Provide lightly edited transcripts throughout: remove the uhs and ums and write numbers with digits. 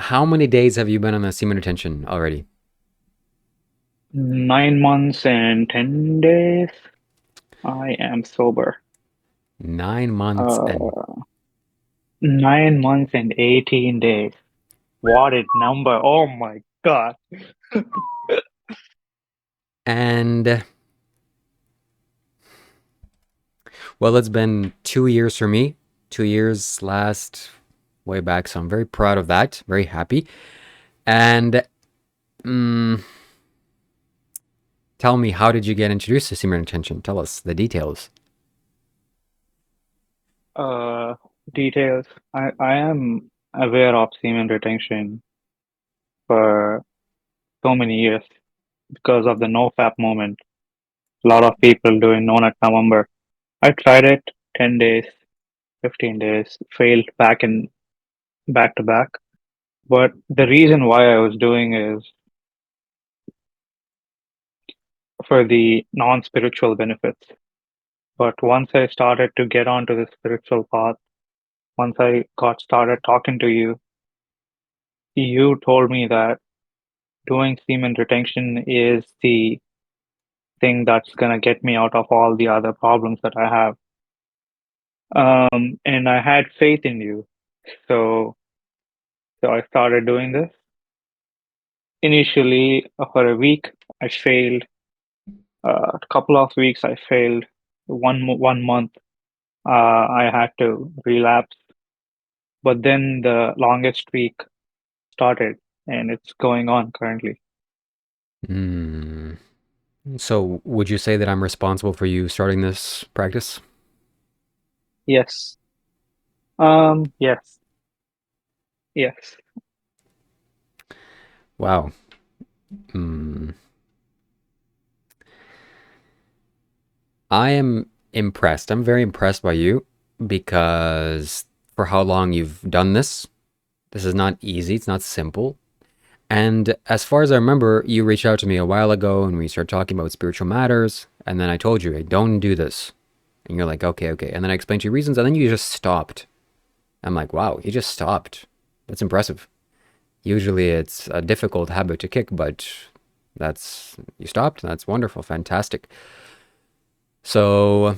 How many days have you been on the semen retention already? 9 months and 10 days. I am sober. 9 months and Uh, 9 months and 18 days. What a number. Oh my God. and well, it's been 2 years for me. 2 years last way back, so I'm very proud of that. Very happy. And mm, tell me, how did you get introduced to semen retention? Tell us the details. Uh, Details. I am aware of semen retention for so many years because of the no-fap movement. A lot of people doing no nut November. I tried it 10 days, 15 days, failed back to back. But the reason why I was doing is for the non-spiritual benefits. But once I started to get onto the spiritual path, once I got started talking to you, you told me that doing semen retention is the thing that's gonna get me out of all the other problems that I have. And I had faith in you. So, so I started doing this. Initially, for a week, I failed. A couple of weeks, I failed. 1 month, I had to relapse. But then the longest streak started, and it's going on currently. Hmm. So, would you say that I'm responsible for you starting this practice? Yes. Yes. Yes. Wow. Hmm. I am impressed. I'm very impressed by you because for how long you've done this, this is not easy. It's not simple. And as far as I remember, you reached out to me a while ago and we started talking about spiritual matters. And then I told you, hey, don't do this. And you're like, okay, okay. And then I explained to you reasons and then you just stopped. I'm like, wow, you just stopped. That's impressive. Usually it's a difficult habit to kick, but you stopped. That's wonderful. Fantastic. So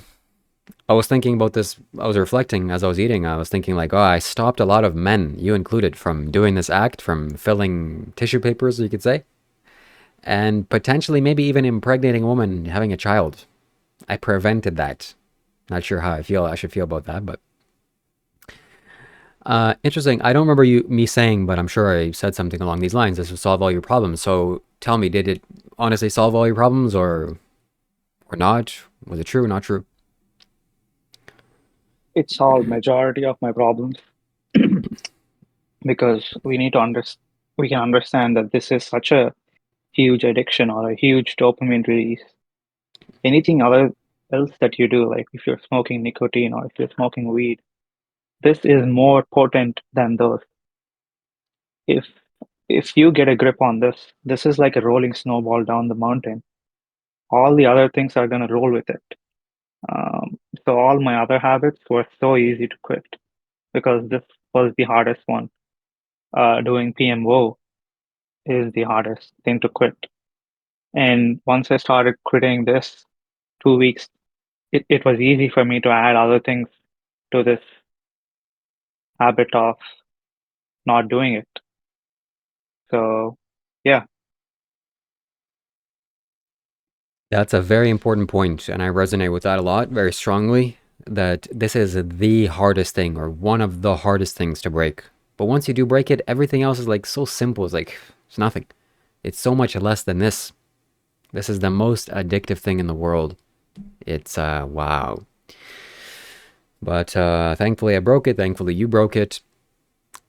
I was thinking about this. I was reflecting as I was eating. I was thinking, like, oh, I stopped a lot of men, you included, from doing this act, from filling tissue papers, you could say, and potentially maybe even impregnating a woman, having a child. I prevented that. Not sure how I should feel about that, but interesting. I don't remember me saying, but I'm sure I said something along these lines. This will solve all your problems. So tell me, did it honestly solve all your problems, or not? Was it true? Not true? It solved majority of my problems because we can understand that this is such a huge addiction or a huge dopamine release. Anything other else that you do, like if you're smoking nicotine or if you're smoking weed, this is more potent than those. If if you get a grip on this, this is like a rolling snowball down the mountain. All the other things are gonna roll with it. So all my other habits were so easy to quit because this was the hardest one. Doing PMO is the hardest thing to quit. And once I started quitting this 2 weeks, it was easy for me to add other things to this habit of not doing it. So, yeah, That's a very important point, and I resonate with that a lot, very strongly. That this is the hardest thing, or one of the hardest things to break. But once you do break it, everything else is like so simple. It's like it's nothing. It's so much less than this. This is the most addictive thing in the world. It's wow. But thankfully, I broke it. Thankfully, you broke it.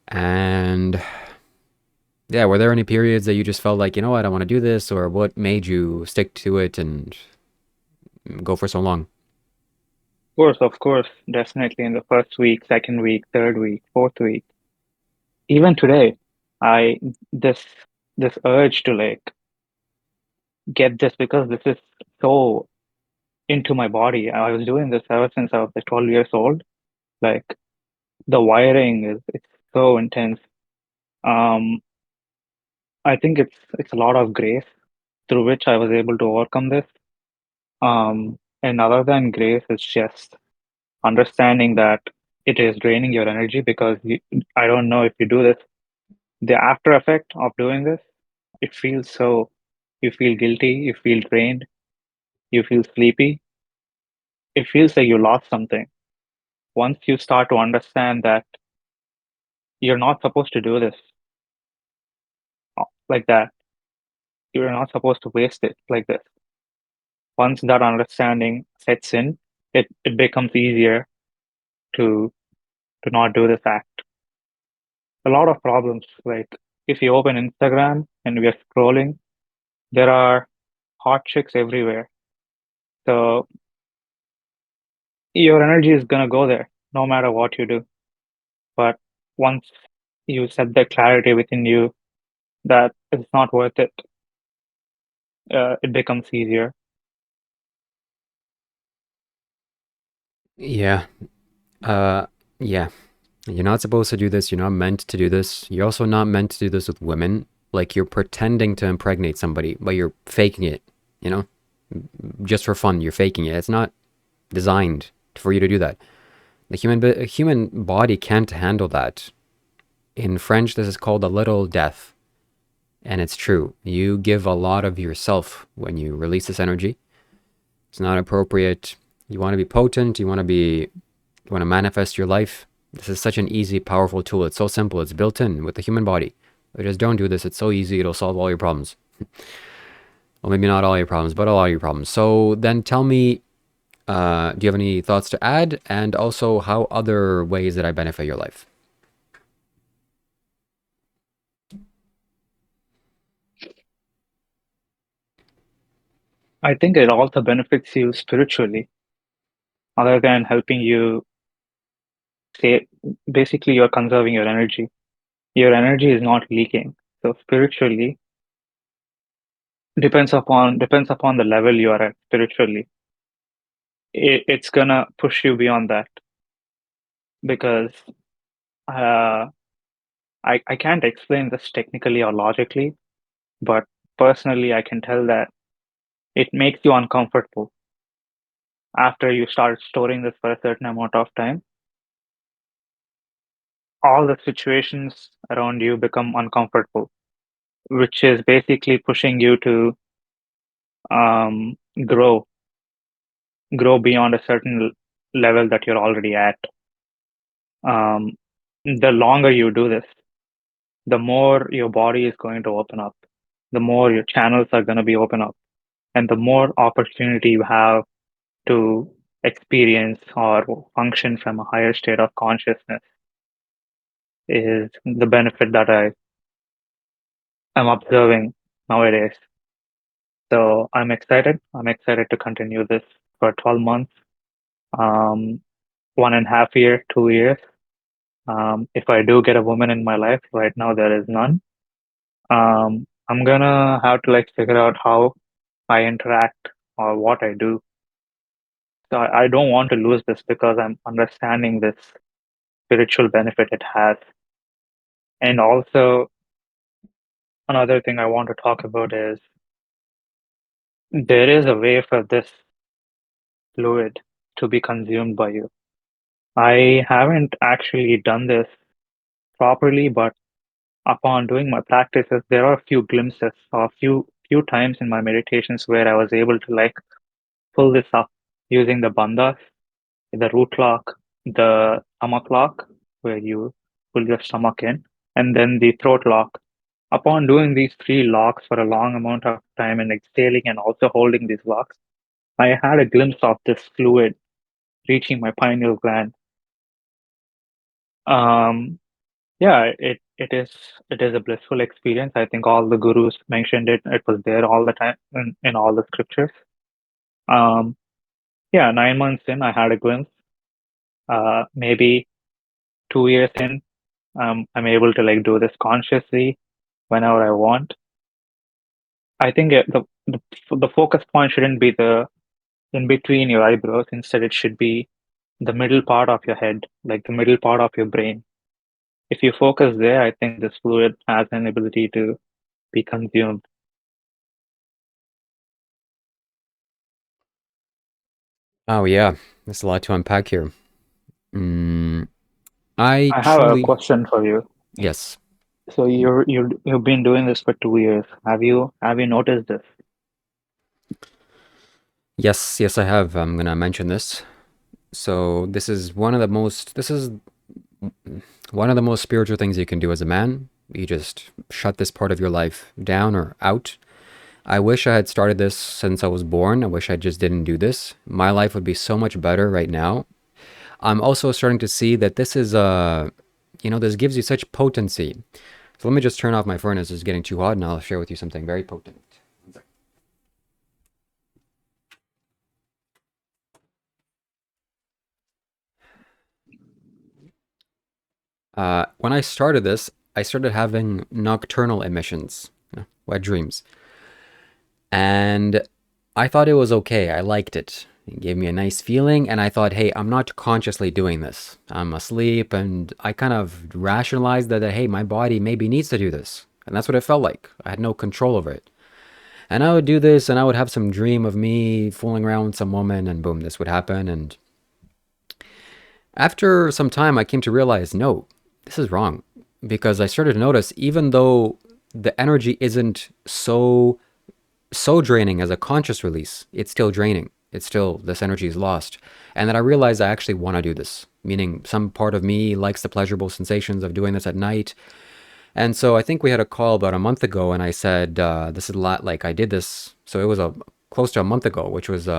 And yeah, were there any periods that you just felt like, you know what, I want to do this, or what made you stick to it and go for so long? of course, definitely in the first week, second week, third week, fourth week. Even today, I this this urge to like get this because this is so into my body. I was doing this ever since I was like 12 years old. Like the wiring is it's so intense. Um, I think it's a lot of grace through which I was able to overcome this. And other than grace, it's just understanding that it is draining your energy because I don't know if you do this, the after effect of doing this, it feels so, you feel guilty, you feel drained, you feel sleepy. It feels like you lost something. Once you start to understand that you're not supposed to do this like that, you're not supposed to waste it like this. Once that understanding sets in, it becomes easier to not do this act. A lot of problems, like if you open Instagram and we are scrolling, there are hot chicks everywhere. So your energy is gonna go there no matter what you do. But once you set the clarity within you that it's not worth it, it becomes easier. Yeah. Uh, yeah. You're not supposed to do this. You're not meant to do this. You're also not meant to do this with women. Like you're pretending to impregnate somebody, but you're faking it, you know? Just for fun, you're faking it. It's not designed for you to do that. The human body can't handle that. In French, this is called a little death. And it's true. You give a lot of yourself when you release this energy. It's not appropriate. You want to be potent. You want to manifest your life. This is such an easy, powerful tool. It's so simple. It's built in with the human body. But just don't do this. It's so easy. It'll solve all your problems. Well, maybe not all your problems, but a lot of your problems. So then tell me, do you have any thoughts to add? And also, how other ways that I benefit your life? I think it also benefits you spiritually, other than helping you say, basically, you're conserving your energy. Your energy is not leaking. So spiritually, depends upon the level you are at spiritually. It's gonna push you beyond that because uh, I can't explain this technically or logically, but personally, I can tell that it makes you uncomfortable after you start storing this for a certain amount of time. All the situations around you become uncomfortable, which is basically pushing you to um, grow, grow beyond a certain level that you're already at. Um, the longer you do this, the more your body is going to open up, the more your channels are going to be open up, and the more opportunity you have to experience or function from a higher state of consciousness is the benefit that I am observing nowadays. So I'm excited. I'm excited to continue this for 12 months, um, 1.5 year, 2 years. If I do get a woman in my life, right now there is none. I'm gonna have to like figure out how I interact or what I do. So I don't want to lose this because I'm understanding this spiritual benefit it has. And also another thing I want to talk about is there is a way for this fluid to be consumed by you. I haven't actually done this properly, but upon doing my practices, there are a few glimpses or few times in my meditations where I was able to like pull this up using the bandhas, the root lock, the stomach lock, where you pull your stomach in, and then the throat lock. Upon doing these three locks for a long amount of time and exhaling and also holding these locks, I had a glimpse of this fluid reaching my pineal gland. Um, yeah, it is a blissful experience. I think all the gurus mentioned it. It was there all the time in all the scriptures. Um, yeah, 9 months in, I had a glimpse. Maybe 2 years in, I'm able to like do this consciously whenever I want. I think the focus point shouldn't be the in between your eyebrows. Instead, it should be the middle part of your head, like the middle part of your brain. if you focus there, I think this fluid has an ability to be consumed. Oh yeah, there's a lot to unpack here. Mm, I I have a truly, question for you. yes, So you've been doing this for 2 years. Have you noticed this? yes, I have. I'm gonna mention this. So this is one of the most spiritual things you can do as a man. You just shut this part of your life down or out. I wish I had started this since I was born. I wish I just didn't do this. My life would be so much better right now. I'm also starting to see that this is this gives you such potency. So let me just turn off my furnace. It's getting too hot, and I'll share with you something very potent. When I started this, I started having nocturnal emissions, wet dreams. And I thought it was okay. I liked it. It gave me a nice feeling, and I thought, hey, I'm not consciously doing this. I'm asleep, and I kind of rationalized that, hey, my body maybe needs to do this. And that's what it felt like. I had no control over it. And I would do this, and I would have some dream of me fooling around with some woman, and boom, this would happen. And after some time, I came to realize, no, this is wrong. Because I started to notice, even though the energy isn't so draining as a conscious release, it's still draining. It's still, this energy is lost. And then I realized I actually want to do this, meaning some part of me likes the pleasurable sensations of doing this at night. And so I think we had a call about a month ago, and I said, this is a lot like I did this. So it was a close to a month ago, which was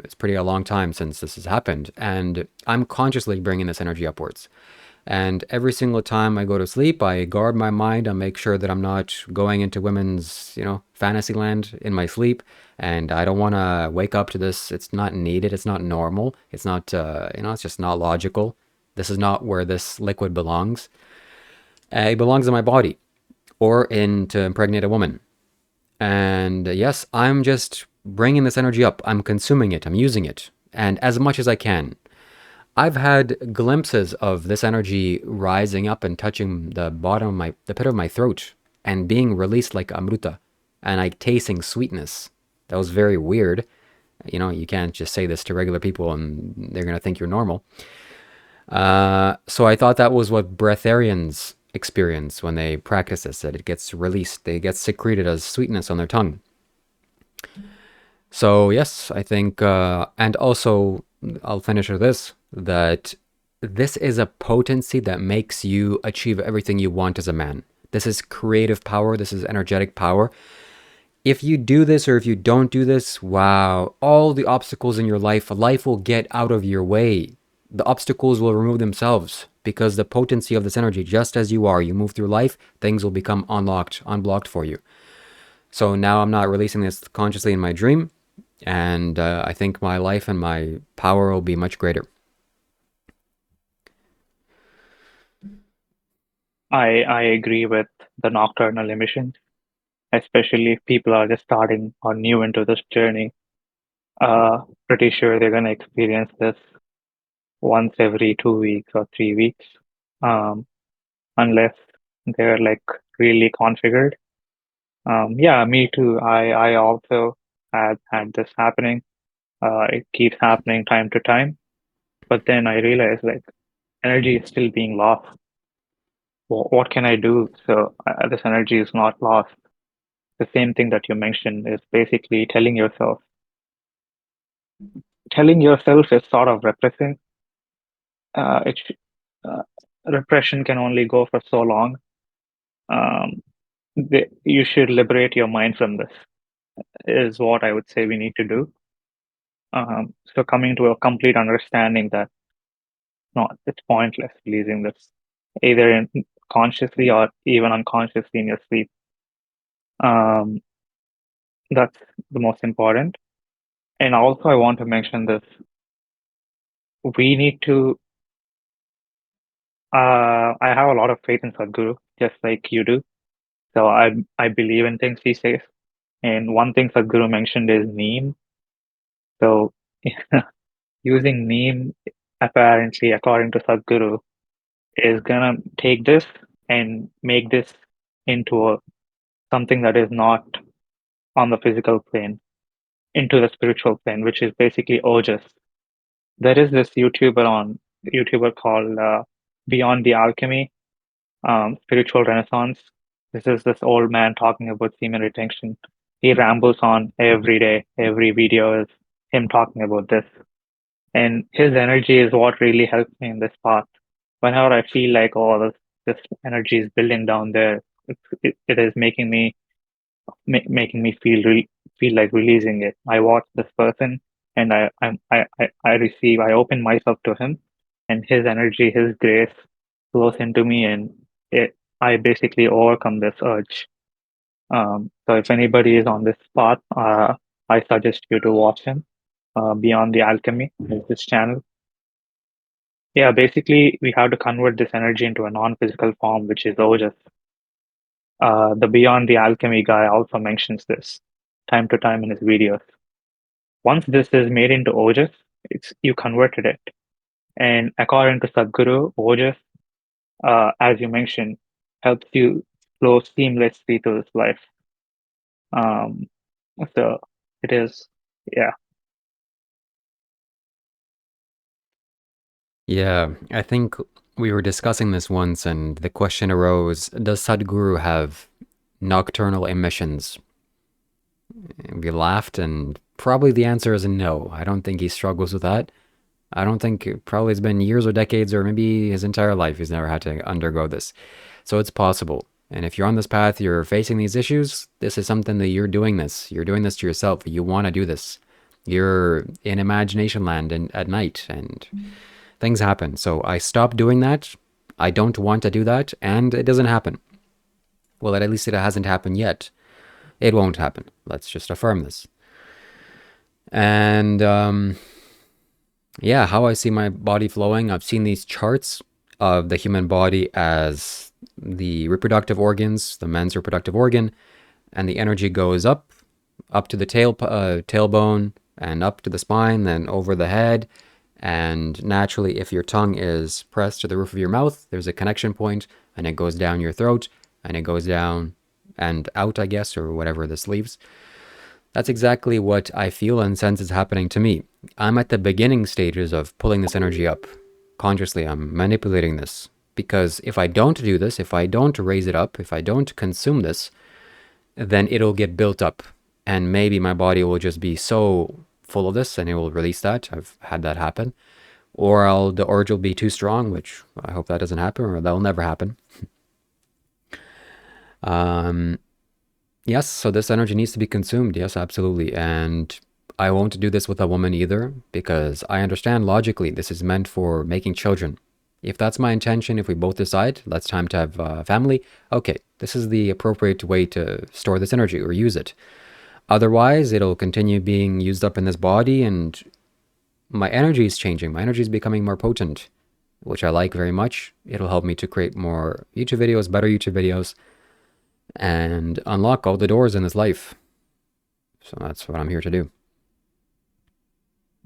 it's pretty a long time since this has happened. And I'm consciously bringing this energy upwards. And every single time I go to sleep, I guard my mind. I make sure that I'm not going into women's, fantasy land in my sleep. And I don't want to wake up to this. It's not needed. It's not normal. It's not, it's just not logical. This is not where this liquid belongs. It belongs in my body or in to impregnate a woman. And yes, I'm just bringing this energy up. I'm consuming it. I'm using it. And as much as I can. I've had glimpses of this energy rising up and touching the pit of my throat and being released like amruta and like tasting sweetness. That was very weird. You can't just say this to regular people and they're going to think you're normal. So I thought that was what breatharians experience when they practice this, that it gets released, they get secreted as sweetness on their tongue. So yes, I think, and also I'll finish with this, that this is a potency that makes you achieve everything you want as a man. This is creative power. This is energetic power. If you do this or if you don't do this, wow, all the obstacles in your life will get out of your way. The obstacles will remove themselves because the potency of this energy, just as you are, you move through life, things will become unblocked for you. So now I'm not releasing this consciously in my dream. And I think my life and my power will be much greater. I agree with the nocturnal emissions, especially if people are just starting or new into this journey. Pretty sure they're gonna experience this once every 2 weeks or 3 weeks, um, unless they're like really configured. Yeah, me too. I also had this happening. It keeps happening time to time, but then I realize like energy is still being lost. What can I do so this energy is not lost? The same thing that you mentioned is basically telling yourself is sort of repressing. Uh, it sh- uh, Repression can only go for so long. Um, you should liberate your mind from this, is what I would say we need to do. So coming to a complete understanding that no, it's pointless releasing this, either consciously or even unconsciously in your sleep. Um, that's the most important. And also, I want to mention this: we need to. I have a lot of faith in Sadhguru, just like you do. So I believe in things he says. And one thing Sadhguru mentioned is Neem. So using Neem, apparently, according to Sadhguru, is gonna take this and make this into something that is not on the physical plane, into the spiritual plane, which is basically ojas. There is this YouTuber called Beyond the Alchemy, Spiritual Renaissance. This is this old man talking about semen retention. He rambles on every day. Every video is him talking about this. And his energy is what really helps me in this path. Whenever I feel like, oh, this energy is building down there, it is making me feel like releasing it. I watch this person and I open myself to him, and his energy, his grace flows into me, and I basically overcome this urge. So if anybody is on this path, I suggest you to watch him. Beyond the Alchemy is this channel. Yeah, basically we have to convert this energy into a non-physical form, which is ojas. The Beyond the Alchemy guy also mentions this time to time in his videos. Once this is made into ojas, it's you converted it. And according to Sadguru, ojas, as you mentioned, helps you flow seamlessly through this life. Um, so it is, yeah. Yeah, I think we were discussing this once, and the question arose, does Sadhguru have nocturnal emissions? And we laughed, and probably the answer is no. I don't think he struggles with that. I don't think probably it's been years or decades or maybe his entire life he's never had to undergo this. So it's possible. And if you're on this path, you're facing these issues, this is something that you're doing this. You're doing this to yourself. You want to do this. You're in imagination land and at night and things happen. So I stopped doing that. I don't want to do that and it doesn't happen. Well, at least it hasn't happened yet. It won't happen. Let's just affirm this. And yeah, how I see my body flowing, I've seen these charts of the human body as the reproductive organs, the men's reproductive organ, and the energy goes up to the tailbone, and up to the spine, then over the head. And naturally, if your tongue is pressed to the roof of your mouth, there's a connection point, and it goes down your throat, and it goes down and out, I guess, or whatever this leaves. That's exactly what I feel and sense is happening to me. I'm at the beginning stages of pulling this energy up. Consciously, I'm manipulating this. Because if I don't do this, if I don't raise it up, if I don't consume this, then it'll get built up. And maybe my body will just be so full of this and it will release that. I've had that happen. Or the urge will be too strong, which I hope that doesn't happen, or that'll never happen. Um, Yes, so this energy needs to be consumed. Yes, absolutely. And I won't do this with a woman either because I understand logically this is meant for making children. If that's my intention, if we both decide that's time to have a family, okay, this is the appropriate way to store this energy or use it. Otherwise, it'll continue being used up in this body and my energy is changing. My energy is becoming more potent, which I like very much. It'll help me to create more YouTube videos, better YouTube videos, and unlock all the doors in this life. So that's what I'm here to do.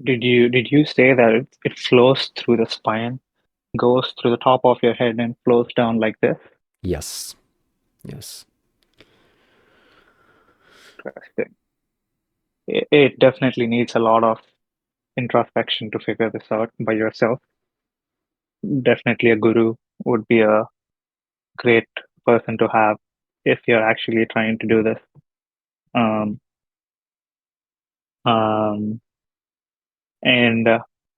Did you say that it flows through the spine, goes through the top of your head and flows down like this? Yes. Yes. Interesting. It definitely needs a lot of introspection to figure this out by yourself. Definitely a guru would be a great person to have if you're actually trying to do this. Um, um, and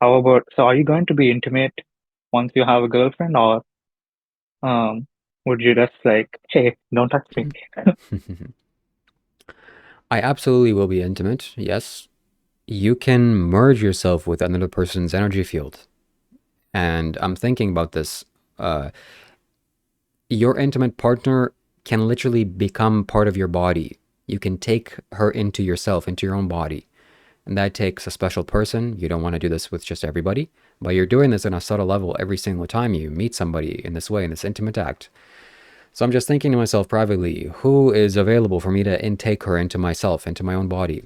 how about, so are you going to be intimate once you have a girlfriend, or um, would you just like, hey, don't touch me? I absolutely will be intimate. Yes. You can merge yourself with another person's energy field. And I'm thinking about this. Uh, your intimate partner can literally become part of your body. You can take her into yourself, into your own body. And that takes a special person. You don't want to do this with just everybody, but you're doing this on a subtle level every single time you meet somebody in this way, in this intimate act. So I'm just thinking to myself privately, who is available for me to intake her into myself, into my own body?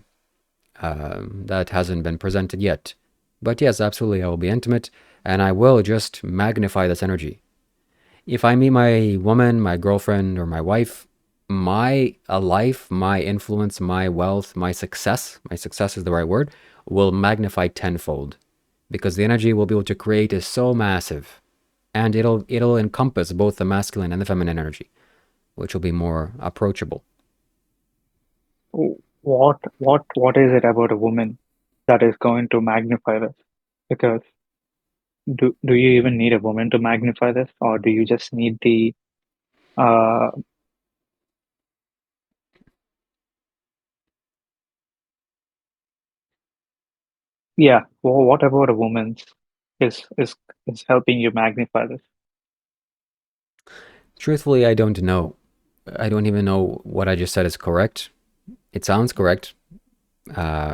That hasn't been presented yet. But yes, absolutely, I will be intimate and I will just magnify this energy. If I meet my woman, my girlfriend, or my wife, my life, my influence, my wealth, my success is the right word, will magnify tenfold because the energy we'll be able to create is so massive, and it'll encompass both the masculine and the feminine energy, which will be more approachable. What is it about a woman that is going to magnify this? Because do you even need a woman to magnify this, or do you just need the uh yeah, what about a woman's is helping you magnify this? Truthfully, I don't know. I don't even know what I just said is correct. It sounds correct,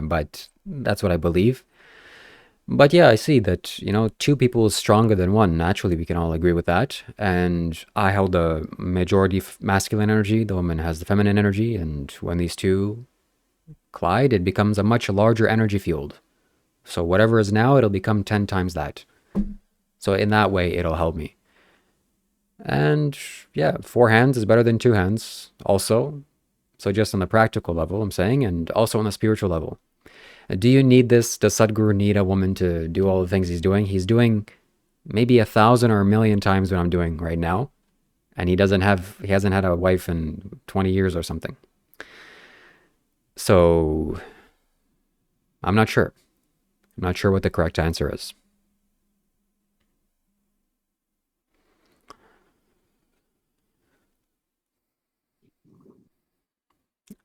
but that's what I believe. But yeah, I see that, two people is stronger than one. Naturally, we can all agree with that. And I hold the majority masculine energy, the woman has the feminine energy. And when these two collide, it becomes a much larger energy field. So whatever is now, it'll become 10 times that. So in that way, it'll help me. And yeah, four hands is better than two hands, also. So just on the practical level, I'm saying, and also on the spiritual level. Do you need this? Does Sadhguru need a woman to do all the things he's doing? He's doing maybe 1,000 or 1,000,000 times what I'm doing right now, and he hasn't had a wife in 20 years or something. So I'm not sure. I'm not sure what the correct answer is.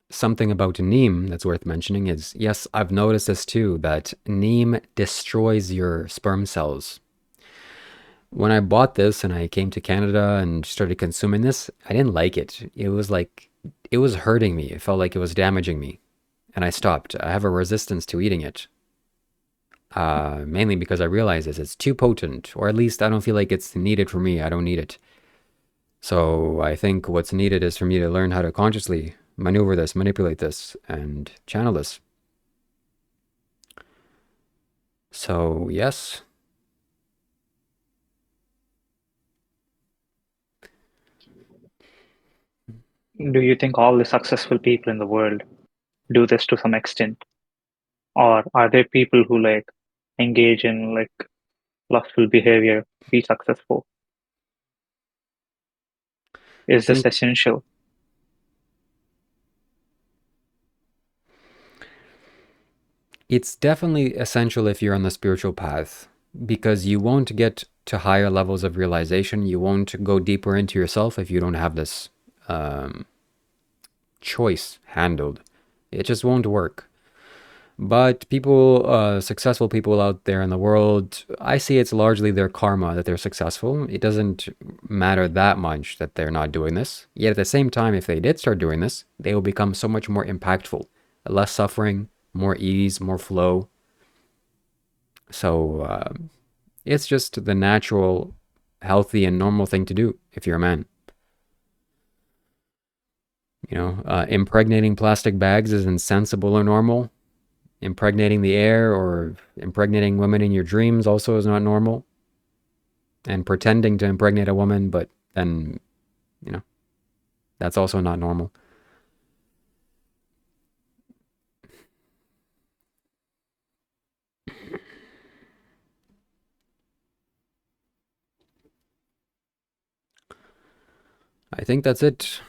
Something about Neem that's worth mentioning is yes, I've noticed this too, that Neem destroys your sperm cells. When I bought this and I came to Canada and started consuming this, I didn't like it. It was hurting me. It felt like it was damaging me. And I stopped. I have a resistance to eating it, mainly because I realize this. It's too potent, or at least I don't feel like it's needed for me. I don't need it. So I think what's needed is for me to learn how to consciously maneuver this, manipulate this, and channel this. So, yes, Do you think all the successful people in the world do this to some extent? Or are there people who like engage in like lustful behavior to be successful? I Is this think essential? it's definitely essential if you're on the spiritual path because you won't get to higher levels of realization. You won't go deeper into yourself if you don't have this um, choice handled. It just won't work. But people, successful people out there in the world, I see it's largely their karma that they're successful. It doesn't matter that much that they're not doing this. Yet at the same time, if they did start doing this, they will become so much more impactful. Less suffering, more ease, more flow. So it's just the natural, healthy, and normal thing to do if you're a man. Impregnating plastic bags is insensible or normal. Impregnating the air or impregnating women in your dreams also is not normal. And pretending to impregnate a woman, but then, you know, that's also not normal. I think that's it.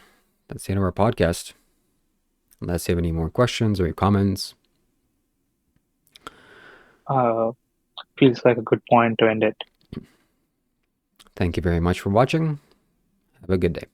That's the end of our podcast. Unless you have any more questions or comments. Uh, Feels like a good point to end it. Thank you very much for watching. Have a good day.